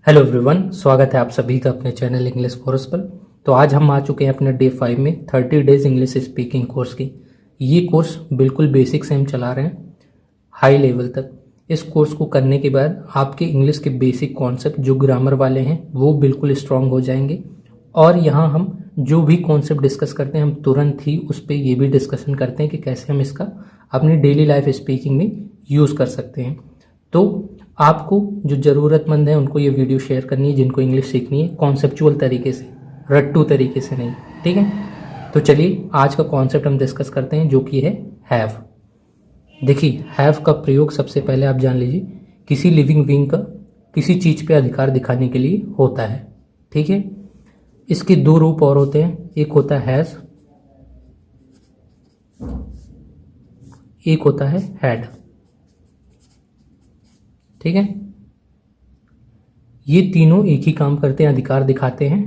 Hello everyone, स्वागत है आप सभी का अपने चैनल इंग्लिश कोर्स पर। तो आज हम आ चुके हैं अपने डे 5 में 30 डेज इंग्लिश स्पीकिंग कोर्स की। ये कोर्स बिल्कुल बेसिक से हम चला रहे हैं हाई लेवल तक। इस कोर्स को करने के बाद आपके इंग्लिश के बेसिक कॉन्सेप्ट जो ग्रामर वाले हैं वो बिल्कुल स्ट्रांग हो जाएंगे। और यहाँ हम जो भी कॉन्सेप्ट डिस्कस करते हैं हम तुरंत ही उस पर ये भी डिस्कशन करते हैं कि कैसे हम इसका अपनी डेली लाइफ स्पीकिंग में यूज़ कर सकते हैं। तो आपको जो ज़रूरतमंद है उनको ये वीडियो शेयर करनी है, जिनको इंग्लिश सीखनी है कॉन्सेप्चुअल तरीके से, रट्टू तरीके से नहीं। ठीक है, तो चलिए आज का कॉन्सेप्ट हम डिस्कस करते हैं जो कि है हैव। देखिए, हैव का प्रयोग सबसे पहले आप जान लीजिए किसी लिविंग बीइंग का किसी चीज़ पे अधिकार दिखाने के लिए होता है। ठीक है, इसके दो रूप और होते हैं, एक होता है हैज़, एक होता है हैड। ठीक है, ये तीनों एक ही काम करते हैं, अधिकार दिखाते हैं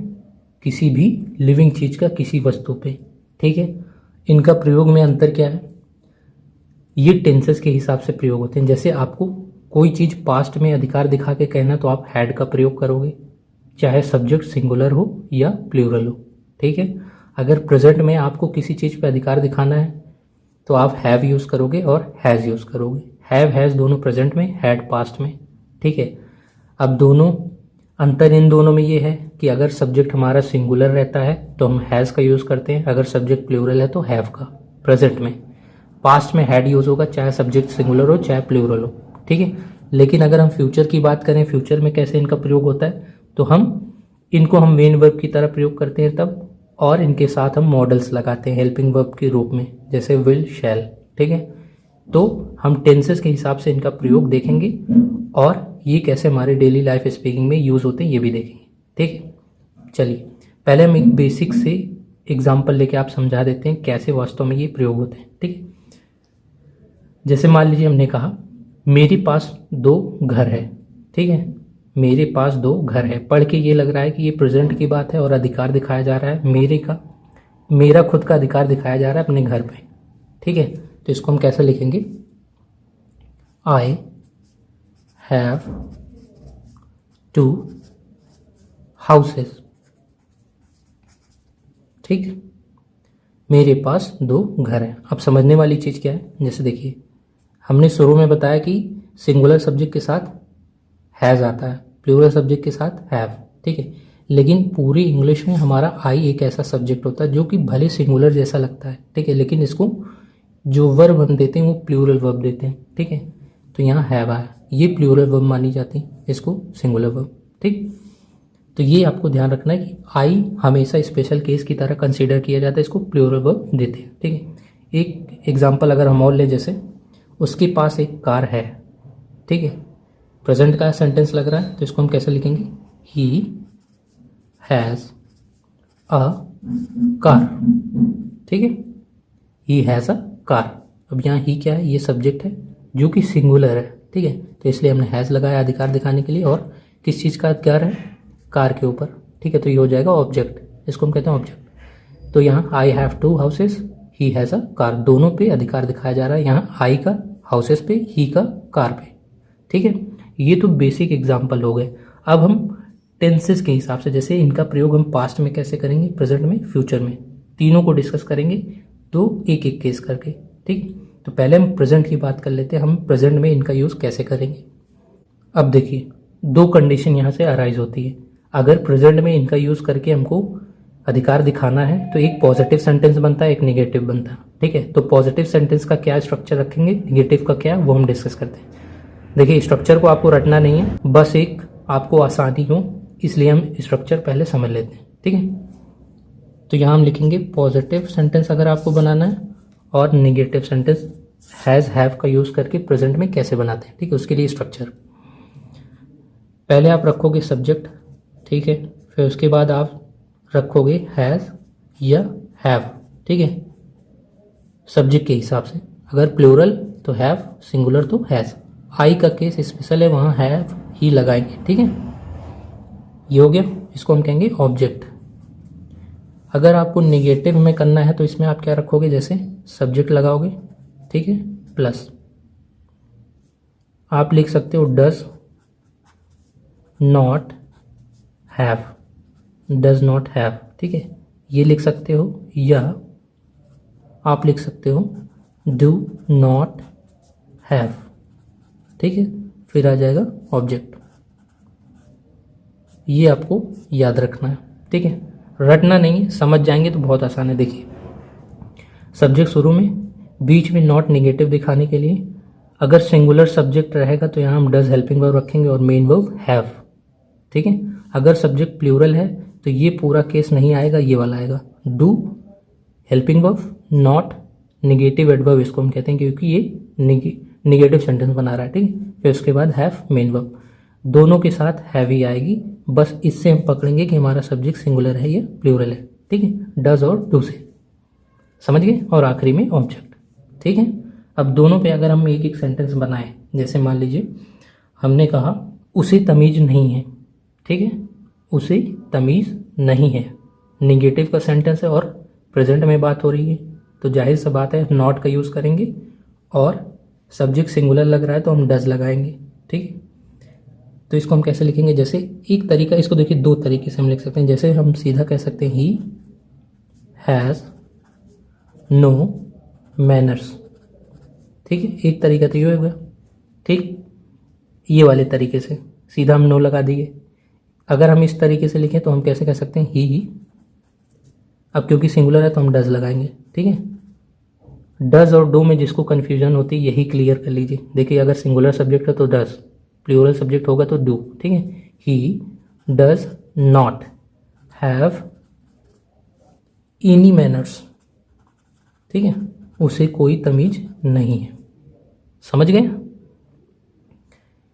किसी भी लिविंग चीज का किसी वस्तु पे। ठीक है, इनका प्रयोग में अंतर क्या है? ये टेंसेस के हिसाब से प्रयोग होते हैं। जैसे आपको कोई चीज पास्ट में अधिकार दिखा के कहना तो आप हैड का प्रयोग करोगे, चाहे सब्जेक्ट सिंगुलर हो या प्लूरल हो। ठीक है, अगर प्रेजेंट में आपको किसी चीज पे अधिकार दिखाना है तो आप हैव यूज करोगे और हैज यूज करोगे। हैव हैज दोनों प्रेजेंट में, हैड पास्ट में। ठीक है, अब दोनों अंतर इन दोनों में ये है कि अगर सब्जेक्ट हमारा सिंगुलर रहता है तो हम हैज़ का यूज़ करते हैं, अगर सब्जेक्ट प्लूरल है तो हैव का। प्रेजेंट में पास्ट में हैड यूज़ होगा, चाहे सब्जेक्ट सिंगुलर हो चाहे प्लूरल हो। ठीक है, लेकिन अगर हम फ्यूचर की बात करें, फ्यूचर में कैसे इनका प्रयोग होता है, तो इनको हम मेन वर्ब की तरह प्रयोग करते हैं तब, और इनके साथ हम मॉडल्स लगाते हैं हेल्पिंग वर्ब के रूप में, जैसे विल, शैल। ठीक है, तो हम टेंसेस के हिसाब से इनका प्रयोग देखेंगे और ये कैसे हमारे डेली लाइफ स्पीकिंग में यूज़ होते हैं ये भी देखेंगे। ठीक है, चलिए पहले हम एक बेसिक से एग्जांपल लेके आप समझा देते हैं कैसे वास्तव में ये प्रयोग होते हैं। ठीक है, जैसे मान लीजिए हमने कहा मेरे पास 2 घर है। ठीक है, मेरे पास 2 घर है। पढ़ के ये लग रहा है कि ये प्रेजेंट की बात है और अधिकार दिखाया जा रहा है मेरा खुद का अधिकार दिखाया जा रहा है अपने घर पे। ठीक है, तो इसको हम कैसे लिखेंगे? I have 2 houses. ठीक है, मेरे पास 2 घर हैं। अब समझने वाली चीज़ क्या है, जैसे देखिए हमने शुरू में बताया कि सिंगुलर सब्जेक्ट के साथ हैज़ आता है, प्लूरल सब्जेक्ट के साथ हैव। ठीक है, लेकिन पूरी इंग्लिश में हमारा आई एक ऐसा सब्जेक्ट होता है जो कि भले सिंगुलर जैसा लगता है। ठीक है, लेकिन इसको जो वर्ब हम देते हैं वो प्लूरल वर्ब देते हैं। ठीक है, तो यहाँ हैव आया, ये प्लूरल वर्ब मानी जाती है, इसको सिंगुलर वर्ब। ठीक, तो ये आपको ध्यान रखना है कि आई हमेशा स्पेशल केस की तरह कंसीडर किया जाता है, इसको प्लूरल वर्ब देते हैं। ठीक है, एक एग्जांपल अगर हम और लें, जैसे उसके पास एक कार है। ठीक है, प्रेजेंट का सेंटेंस लग रहा है तो इसको हम कैसे लिखेंगे? He has a car. ठीक है, ही हैज़ अ कार। अब यहाँ ही क्या है? ये सब्जेक्ट है जो कि सिंगुलर है। ठीक है, तो इसलिए हमने हैज़ लगाया अधिकार दिखाने के लिए, और किस चीज़ का अधिकार है? कार के ऊपर। ठीक है, तो ये हो जाएगा ऑब्जेक्ट, इसको हम कहते हैं ऑब्जेक्ट। तो यहाँ I have 2 houses, he has a car, दोनों पे अधिकार दिखाया जा रहा है, यहाँ आई का हाउसेस पे, ही का कार पे। ठीक है, ये तो बेसिक एग्जाम्पल हो गए। अब हम टेंसेस के हिसाब से, जैसे इनका प्रयोग हम पास्ट में कैसे करेंगे, प्रेजेंट में, फ्यूचर में, तीनों को डिस्कस करेंगे, तो एक एक केस करके। ठीक, तो पहले हम प्रेजेंट की बात कर लेते हैं, हम प्रेजेंट में इनका यूज़ कैसे करेंगे। अब देखिए 2 कंडीशन यहाँ से अराइज होती है। अगर प्रेजेंट में इनका यूज़ करके हमको अधिकार दिखाना है तो एक पॉजिटिव सेंटेंस बनता है, एक निगेटिव बनता है। ठीक है, तो पॉजिटिव सेंटेंस का क्या स्ट्रक्चर रखेंगे, निगेटिव का क्या, वो हम डिस्कस करते हैं। देखिए स्ट्रक्चर को आपको रटना नहीं है, बस एक आपको आसानी हो इसलिए हम स्ट्रक्चर पहले समझ लेते हैं। ठीक है, तो यहाँ हम लिखेंगे पॉजिटिव सेंटेंस अगर आपको बनाना है, और निगेटिव सेंटेंस हैज़ हैव का यूज़ करके प्रेजेंट में कैसे बनाते हैं। ठीक है, उसके लिए स्ट्रक्चर पहले आप रखोगे सब्जेक्ट। ठीक है, फिर उसके बाद आप रखोगे हैज़ या हैव। ठीक है, सब्जेक्ट के हिसाब से, अगर प्लूरल तो हैव, सिंगुलर तो हैज़। आई का केस स्पेशल है, वहाँ हैव ही लगाएंगे। ठीक है, ये हो गया, इसको हम कहेंगे ऑब्जेक्ट। अगर आपको नेगेटिव में करना है तो इसमें आप क्या रखोगे, जैसे सब्जेक्ट लगाओगे। ठीक है, प्लस आप लिख सकते हो does not have, does not have, ठीक है, ये लिख सकते हो, या आप लिख सकते हो डू नॉट हैव, ठीक है, फिर आ जाएगा ऑब्जेक्ट। ये आपको याद रखना है, ठीक है, रटना नहीं है, समझ जाएंगे तो बहुत आसान है। देखिए सब्जेक्ट शुरू में, बीच में नॉट नेगेटिव दिखाने के लिए अगर सिंगुलर सब्जेक्ट रहेगा तो यहाँ हम डज हेल्पिंग वर्ब रखेंगे और मेन वर्ब हैव, ठीक है। अगर सब्जेक्ट प्लूरल है तो ये पूरा केस नहीं आएगा, ये वाला आएगा, do helping verb not negative adverb, इसको हम कहते हैं क्योंकि ये नेगेटिव सेंटेंस बना रहा है, ठीक है। फिर उसके बाद हैव मेन वर्ब, दोनों के साथ हैव ही आएगी, बस इससे हम पकड़ेंगे कि हमारा सब्जेक्ट सिंगुलर है या प्लूरल है, ठीक है, डज और डू से, समझ गए। और आखिरी में ऑब्जेक्ट, ठीक है। अब दोनों पे अगर हम एक एक सेंटेंस बनाएं, जैसे मान लीजिए हमने कहा उसे तमीज नहीं है, ठीक है, उसे तमीज नहीं है, निगेटिव का सेंटेंस है और प्रेजेंट में बात हो रही है, तो जाहिर सा बात है नॉट का यूज़ करेंगे, और सब्जेक्ट सिंगुलर लग रहा है तो हम डज लगाएंगे, ठीक है। तो इसको हम कैसे लिखेंगे, जैसे एक तरीका, इसको देखिए दो तरीके से हम लिख सकते हैं। जैसे हम सीधा कह सकते हैं ही हैज़ नो मैनर्स, ठीक है, एक तरीका तो ये हो गया, ठीक। ये वाले तरीके से सीधा हम नो लगा दिए। अगर हम इस तरीके से लिखें तो हम कैसे कह सकते हैं ही, अब क्योंकि सिंगुलर है तो हम डज लगाएंगे, ठीक है। डज और डू में जिसको कन्फ्यूजन होती है यही क्लियर कर लीजिए। देखिए अगर सिंगुलर सब्जेक्ट है तो डज, प्लूरल सब्जेक्ट होगा तो डू, ठीक है। He does not have any manners, ठीक है, उसे कोई तमीज नहीं है, समझ गए।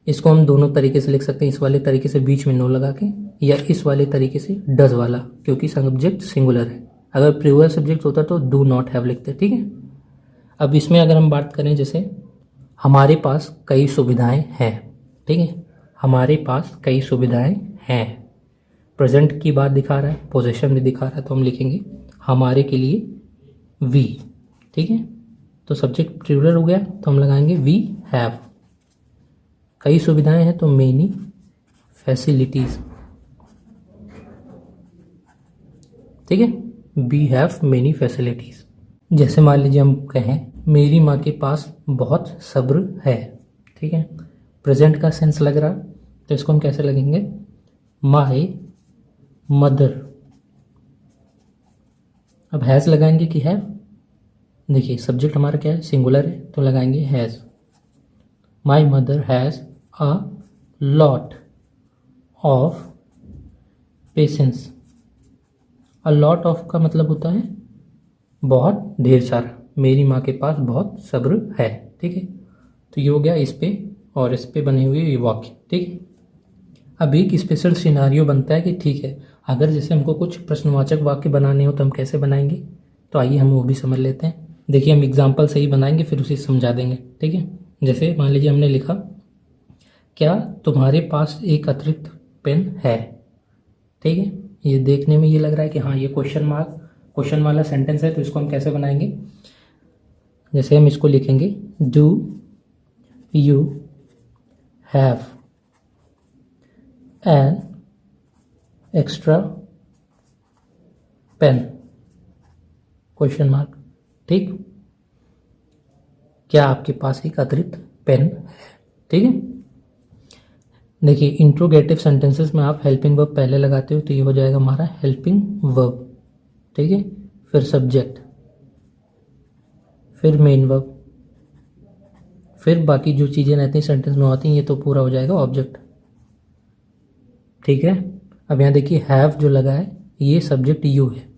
इसको हम दोनों तरीके से लिख सकते हैं, इस वाले तरीके से बीच में नो लगा के, या इस वाले तरीके से डज वाला, क्योंकि सब्जेक्ट सिंगुलर है। अगर प्लूरल सब्जेक्ट होता तो डू नॉट हैव लिखते, ठीक है। अब इसमें अगर हम बात करें, जैसे हमारे पास कई सुविधाएं हैं, ठीक है, हमारे पास कई सुविधाएं हैं, प्रेजेंट की बात दिखा रहा है, पोजीशन भी दिखा रहा है, तो हम लिखेंगे हमारे के लिए वी, ठीक है। तो सब्जेक्ट प्लूरल हो गया तो हम लगाएंगे वी हैव, कई सुविधाएं हैं तो मेनी फैसिलिटीज, ठीक है, वी हैव मेनी फैसिलिटीज। जैसे मान लीजिए हम कहें मेरी माँ के पास बहुत सब्र है, ठीक है, प्रेजेंट का सेंस लग रहा, तो इसको हम कैसे लगेंगे, माय मदर। अब हैज़ लगाएंगे कि हैव, देखिए सब्जेक्ट हमारा क्या है, सिंगुलर है, तो लगाएंगे has. My mother has a lot of patience. A lot of का मतलब होता है बहुत, ढेर सारा, मेरी माँ के पास बहुत सब्र है, ठीक है। तो ये हो गया इस पे और इस पे बने हुए ये वाक्य, ठीक है। अब एक स्पेशल सिनारियो बनता है कि ठीक है, अगर जैसे हमको कुछ प्रश्नवाचक वाक्य बनाने हो तो हम कैसे बनाएंगे, तो आइए हम वो भी समझ लेते हैं। देखिए हम एग्जाम्पल से ही बनाएंगे, फिर उसे समझा देंगे, ठीक है। जैसे मान लीजिए हमने लिखा क्या तुम्हारे पास एक अतिरिक्त पेन है, ठीक है। ये देखने में ये लग रहा है कि हाँ ये क्वेश्चन वाला सेंटेंस है, तो इसको हम कैसे बनाएंगे, जैसे हम इसको लिखेंगे do you have an extra pen, question mark, ठीक, क्या आपके पास एक अतिरिक्त पेन है, ठीक है। देखिए इंट्रोगेटिव सेंटेंसेस में आप हेल्पिंग वर्ब पहले लगाते हो तो ये हो जाएगा हमारा हेल्पिंग वर्ब, ठीक है, फिर सब्जेक्ट, फिर मेन वर्ब, फिर बाकी जो चीज़ें रहती हैं सेंटेंस में होती हैं, ये तो पूरा हो जाएगा ऑब्जेक्ट, ठीक है। अब यहाँ देखिए हैव जो लगा है ये सब्जेक्ट यू है,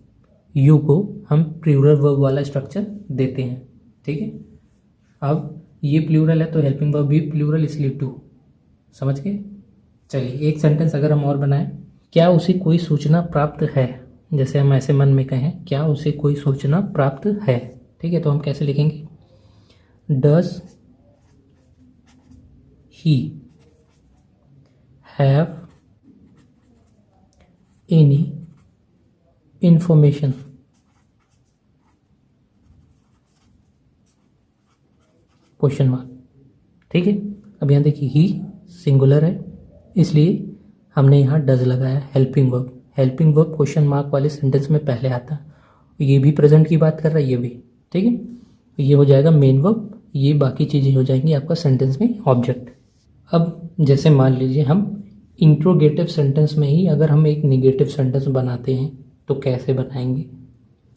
यू को हम प्लूरल वर्ब वाला स्ट्रक्चर देते हैं, ठीक है। अब ये प्लूरल है तो हेल्पिंग वर्ब भी प्लूरल, इसलिए टू, समझ गए। चलिए एक सेंटेंस अगर हम और बनाएं, क्या उसे कोई सूचना प्राप्त है, जैसे हम ऐसे मन में कहें क्या उसे कोई सूचना प्राप्त है, ठीक है, तो हम कैसे लिखेंगे, does he have any information, question mark, ठीक है। अब यहाँ देखिए ही सिंगुलर है इसलिए हमने यहाँ डज लगाया, helping verb. Helping verb question mark वाले सेंटेंस में पहले आता है, ये भी प्रेजेंट की बात कर रहा है, ये भी, ठीक है। ये हो जाएगा मेन वर्ब, ये बाकी चीज़ें हो जाएंगी आपका सेंटेंस में ऑब्जेक्ट। अब जैसे मान लीजिए हम इंट्रोगेटिव सेंटेंस में ही अगर हम एक निगेटिव सेंटेंस बनाते हैं तो कैसे बनाएंगे।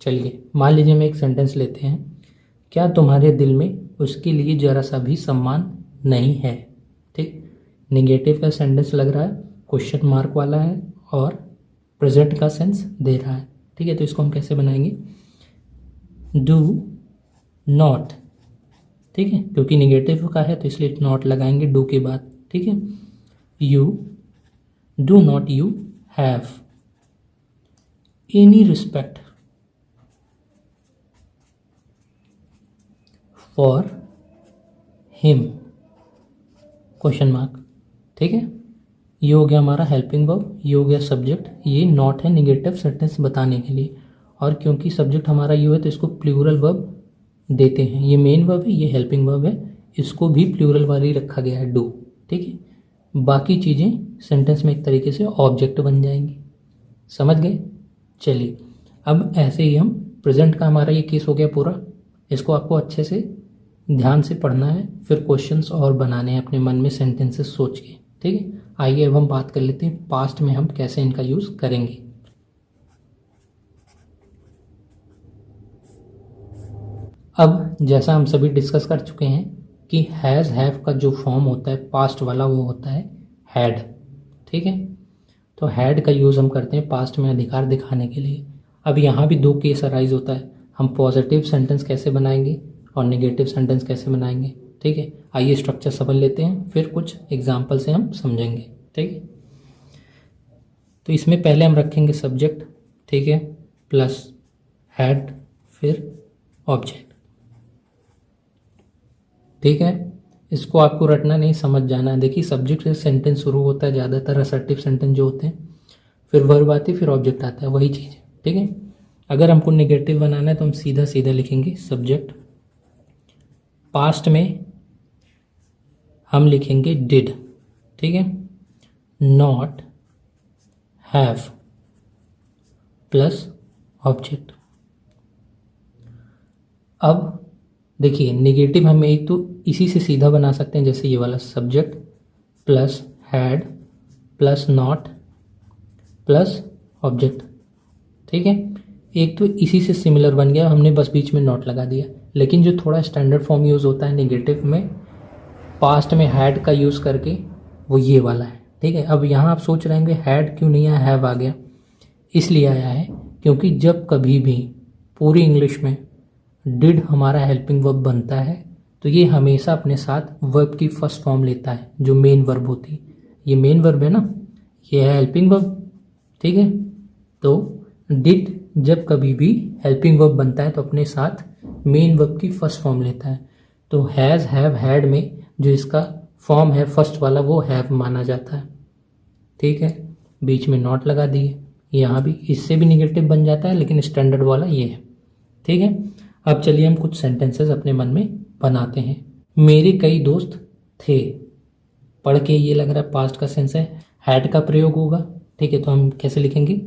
चलिए मान लीजिए हम एक सेंटेंस लेते हैं, क्या तुम्हारे दिल में उसके लिए जरा सा भी सम्मान नहीं है। ठीक, निगेटिव का सेंटेंस लग रहा है, क्वेश्चन मार्क वाला है और प्रेजेंट का सेंस दे रहा है। ठीक है, तो इसको हम कैसे बनाएंगे, डू नॉट, ठीक है, क्योंकि निगेटिव का है तो इसलिए नॉट लगाएंगे डू के बाद। ठीक है, you do not you have any respect for him, question mark. ठीक है, ये हो गया हमारा हेल्पिंग वर्ब, ये हो गया सब्जेक्ट, ये नॉट है निगेटिव सेंटेंस बताने के लिए, और क्योंकि सब्जेक्ट हमारा यू है तो इसको प्लूरल वर्ब देते हैं। ये मेन वर्ब है, ये हेल्पिंग वर्ब है, इसको भी प्लूरल वाली रखा गया है डू। ठीक है, बाकी चीज़ें सेंटेंस में एक तरीके से ऑब्जेक्ट बन जाएंगी। समझ गए। चलिए अब ऐसे ही हम प्रेजेंट का हमारा ये केस हो गया पूरा, इसको आपको अच्छे से ध्यान से पढ़ना है, फिर क्वेश्चंस और बनाने हैं अपने मन में सेंटेंसेस सोच के। ठीक है, आइए अब हम बात कर लेते हैं पास्ट में हम कैसे इनका यूज़ करेंगे। अब जैसा हम सभी डिस्कस कर चुके हैं कि हैज़ हैव का जो फॉर्म होता है पास्ट वाला वो होता है हैड। ठीक है, तो हैड का यूज़ हम करते हैं पास्ट में अधिकार दिखाने के लिए। अब यहाँ भी दो केस अराइज होता है, हम पॉजिटिव सेंटेंस कैसे बनाएंगे और नेगेटिव सेंटेंस कैसे बनाएंगे। ठीक है, आइए स्ट्रक्चर समझ लेते हैं, फिर कुछ एग्जाम्पल से हम समझेंगे। ठीक है, तो इसमें पहले हम रखेंगे सब्जेक्ट, ठीक है, प्लस हैड, फिर ऑब्जेक्ट। ठीक है, इसको आपको रटना नहीं, समझ जाना है। देखिए सब्जेक्ट से सेंटेंस शुरू होता है ज़्यादातर, असर्टिव सेंटेंस जो होते हैं, फिर वर्ब आती है, फिर ऑब्जेक्ट आता है, वही चीज़ है। ठीक है, अगर हमको नेगेटिव बनाना है तो हम सीधा सीधा लिखेंगे सब्जेक्ट, पास्ट में हम लिखेंगे डिड। ठीक है, नॉट हैव प्लस ऑब्जेक्ट। अब देखिए नेगेटिव हम एक तो इसी से सीधा बना सकते हैं, जैसे ये वाला subject plus had plus not plus object. ठीक है, एक तो इसी से सिमिलर बन गया, हमने बस बीच में नॉट लगा दिया। लेकिन जो थोड़ा स्टैंडर्ड फॉर्म यूज़ होता है नेगेटिव में पास्ट में हैड का यूज़ करके, वो ये वाला है। ठीक है, अब यहाँ आप सोच रहे होंगे हैड क्यों नहीं आया, हैव आ गया। इसलिए आया है क्योंकि जब कभी भी पूरी इंग्लिश में डिड हमारा हेल्पिंग वर्ब बनता है तो ये हमेशा अपने साथ वर्ब की फर्स्ट फॉर्म लेता है जो मेन वर्ब होती है। ये मेन वर्ब है ना, ये है हेल्पिंग वर्ब। ठीक है, तो डिड जब कभी भी हेल्पिंग वर्ब बनता है तो अपने साथ मेन वर्ब की फर्स्ट फॉर्म लेता है। तो हैज़ हैव हैड में जो इसका फॉर्म है फर्स्ट वाला वो हैव माना जाता है। ठीक है, बीच में नॉट लगा दिए, यहाँ भी इससे भी निगेटिव बन जाता है लेकिन स्टैंडर्ड वाला ये है। ठीक है, अब चलिए हम कुछ सेंटेंसेस अपने मन में बनाते हैं। मेरे कई दोस्त थे, पढ़ के ये लग रहा है पास्ट का सेंस है, हैड का प्रयोग होगा। ठीक है, तो हम कैसे लिखेंगे,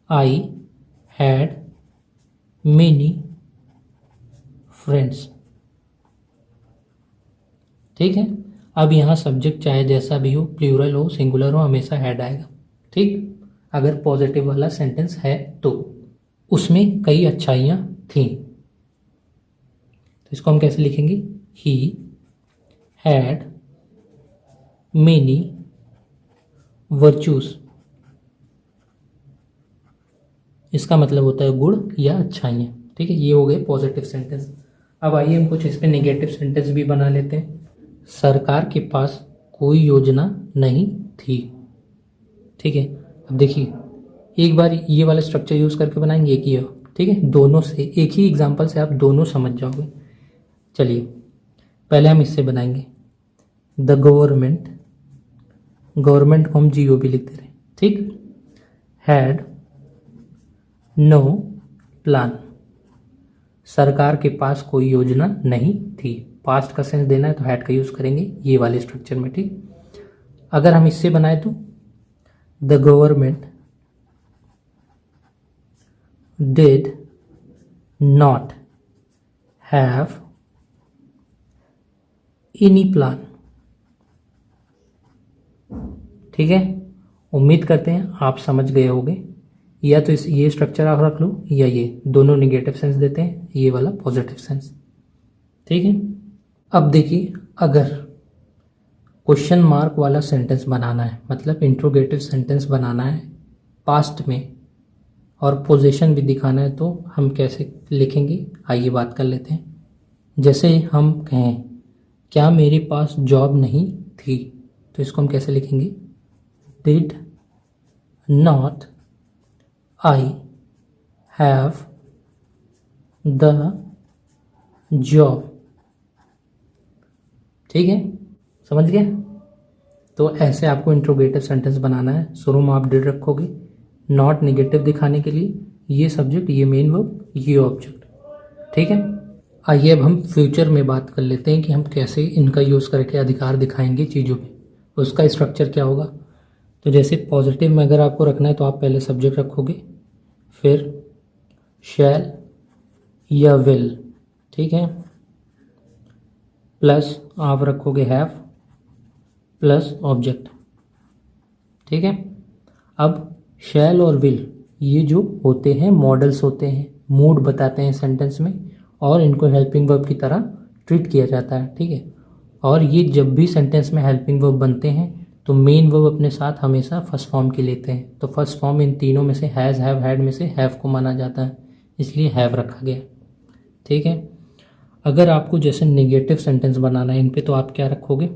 आई हैड मेनी फ्रेंड्स। ठीक है, अब यहाँ सब्जेक्ट चाहे जैसा भी हो, प्लूरल हो सिंगुलर हो, हमेशा हैड आएगा। ठीक, अगर पॉजिटिव वाला सेंटेंस है तो उसमें कई अच्छाइयाँ थीं, तो इसको हम कैसे लिखेंगे, ही हैड मेनी वर्चूज। इसका मतलब होता है गुण या अच्छाइयाँ। ठीक है, ये हो गए पॉजिटिव सेंटेंस। अब आइए हम कुछ इस पे नेगेटिव सेंटेंस भी बना लेते हैं। सरकार के पास कोई योजना नहीं थी। ठीक है, अब देखिए एक बार ये वाला स्ट्रक्चर यूज़ करके बनाएंगे एक ही है। ठीक है, दोनों से एक ही एग्जांपल से आप दोनों समझ जाओगे। चलिए पहले हम इससे बनाएंगे, द गवर्नमेंट, गवर्नमेंट को हम GOV भी लिखते रहे। ठीक, हैड नो प्लान, सरकार के पास कोई योजना नहीं थी। पास्ट का सेंस देना है तो हैड का यूज़ करेंगे ये वाले स्ट्रक्चर में। ठीक, अगर हम इससे बनाए तो the government did not have any plan. ठीक है, उम्मीद करते हैं आप समझ गए होंगे। या तो ये स्ट्रक्चर आप रख लो, या ये दोनों निगेटिव सेंस देते हैं, ये वाला पॉजिटिव सेंस। ठीक है, अब देखिए, अगर क्वेश्चन मार्क वाला सेंटेंस बनाना है, मतलब इंट्रोगेटिव सेंटेंस बनाना है पास्ट में, और पोजीशन भी दिखाना है, तो हम कैसे लिखेंगे, आइए बात कर लेते हैं। जैसे हम कहें क्या मेरे पास जॉब नहीं थी, तो इसको हम कैसे लिखेंगे, did not I have the job. ठीक है, समझ गए। तो ऐसे आपको इंट्रोगेटिव सेंटेंस बनाना है। शुरू में आप डिड रखोगे, नॉट नेगेटिव दिखाने के लिए, ये सब्जेक्ट, ये मेन वर्ब, ये ऑब्जेक्ट। ठीक है, आइए अब हम फ्यूचर में बात कर लेते हैं कि हम कैसे इनका यूज़ करके अधिकार दिखाएंगे चीज़ों पे, उसका स्ट्रक्चर क्या होगा। तो जैसे पॉजिटिव में अगर आपको रखना है तो आप पहले सब्जेक्ट रखोगे, फिर शैल या विल, ठीक है, प्लस आप रखोगे हैव प्लस ऑब्जेक्ट। ठीक है, अब शैल और विल ये जो होते हैं मॉडल्स होते हैं, मूड बताते हैं सेंटेंस में, और इनको हेल्पिंग वर्ब की तरह ट्रीट किया जाता है। ठीक है, और ये जब भी सेंटेंस में हेल्पिंग वर्ब बनते हैं तो मेन वर्ब अपने साथ हमेशा फर्स्ट फॉर्म की लेते हैं। तो फर्स्ट फॉर्म इन तीनों में से हैज़, हैव, हैड में से हैव को माना जाता है, इसलिए हैव रखा गया। ठीक है, अगर आपको जैसे नेगेटिव सेंटेंस बनाना है इन पे, तो आप क्या रखोगे,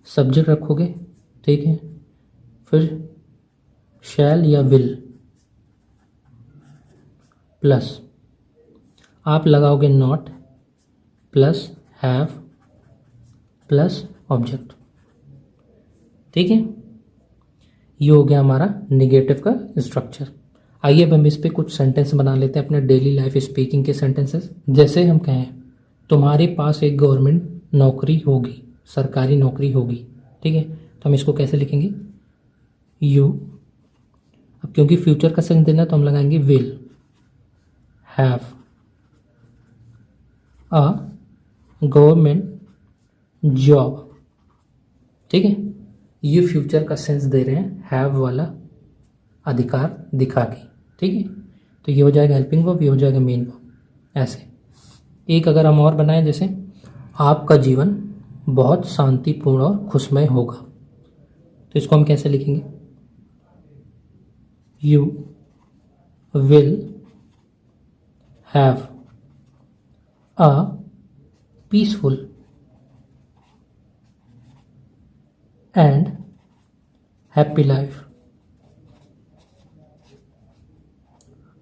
सब्जेक्ट रखोगे, ठीक है, फिर शैल या विल प्लस आप लगाओगे not plus have plus object. ठीक है, ये हो गया हमारा नेगेटिव का स्ट्रक्चर। आइए अब हम इस पे कुछ सेंटेंस बना लेते हैं अपने डेली लाइफ स्पीकिंग के सेंटेंसेस। जैसे हम कहें तुम्हारे पास एक गवर्नमेंट नौकरी होगी, सरकारी नौकरी होगी। ठीक है, तो हम इसको कैसे लिखेंगे, यू, अब क्योंकि फ्यूचर का सेंस देना तो हम लगाएंगे will have a government job. ठीक है, ये फ्यूचर का सेंस दे रहे हैं हैव वाला अधिकार दिखा के। ठीक है, तो ये हो जाएगा हेल्पिंग वर्ब, ये हो जाएगा मेन वर्ब। ऐसे एक अगर हम और बनाएं, जैसे आपका जीवन बहुत शांतिपूर्ण और खुशमय होगा, तो इसको हम कैसे लिखेंगे, you will have a peaceful and happy life.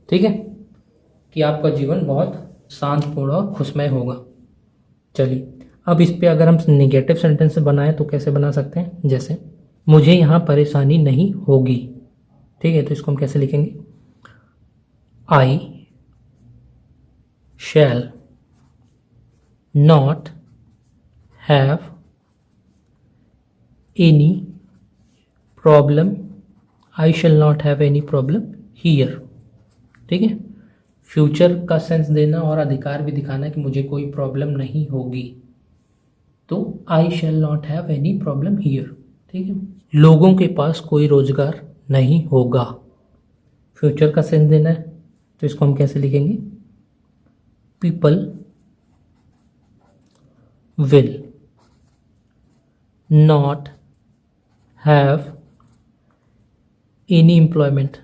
ठीक है, कि आपका जीवन बहुत शांतपूर्ण और खुशमय होगा। चलिए, अब इस पे अगर हम निगेटिव सेंटेंस बनाएं तो कैसे बना सकते हैं, जैसे मुझे यहाँ परेशानी नहीं होगी। ठीक है, तो इसको हम कैसे लिखेंगे, I shall not have any problem, I shall not have any problem here. ठीक है, फ्यूचर का सेंस देना और अधिकार भी दिखाना है कि मुझे कोई प्रॉब्लम नहीं होगी, तो I shall not have any problem here. ठीक है, लोगों के पास कोई रोजगार नहीं होगा, फ्यूचर का सेंस देना है, तो इसको हम कैसे लिखेंगे, people will not have any employment,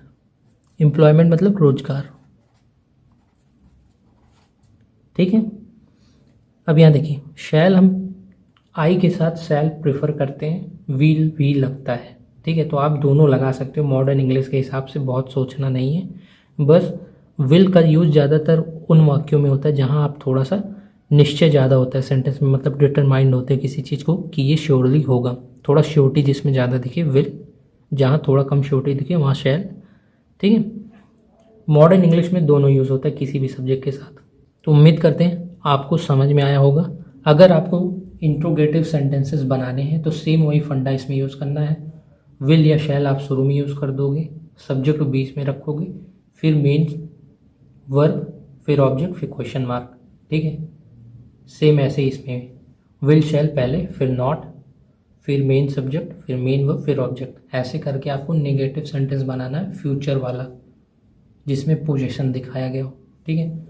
employment मतलब रोजगार। ठीक है, अब यहाँ देखिए, शैल हम आई के साथ शैल प्रेफर करते हैं, विल भी लगता है। ठीक है, तो आप दोनों लगा सकते हो, मॉडर्न इंग्लिश के हिसाब से बहुत सोचना नहीं है। बस विल का यूज़ ज़्यादातर उन वाक्यों में होता है जहाँ आप थोड़ा सा निश्चय ज़्यादा होता है सेंटेंस में, मतलब डिटरमाइंड होते हैं किसी चीज़ को कि ये श्योरली होगा। थोड़ा श्योरिटी जिसमें ज़्यादा दिखे विल, जहाँ थोड़ा कम श्योरिटी दिखे वहाँ शैल। ठीक है, मॉडर्न इंग्लिश में दोनों यूज़ होता है किसी भी सब्जेक्ट के साथ। तो उम्मीद करते हैं आपको समझ में आया होगा। अगर आपको इंट्रोगेटिव सेंटेंसेस बनाने हैं तो सेम वही फंडा इसमें यूज़ करना है, विल या शैल आप शुरू में यूज़ कर दोगे, सब्जेक्ट बीच में रखोगे, फिर मेन वर्ब, फिर ऑब्जेक्ट, फिर क्वेश्चन मार्क। ठीक है, सेम ऐसे इसमें विल शैल पहले, फिर नॉट, फिर मेन सब्जेक्ट, फिर मेन वर्ब, फिर ऑब्जेक्ट। ऐसे करके आपको नेगेटिव सेंटेंस बनाना है फ्यूचर वाला, जिसमें पोजीशन दिखाया गया हो। ठीक है।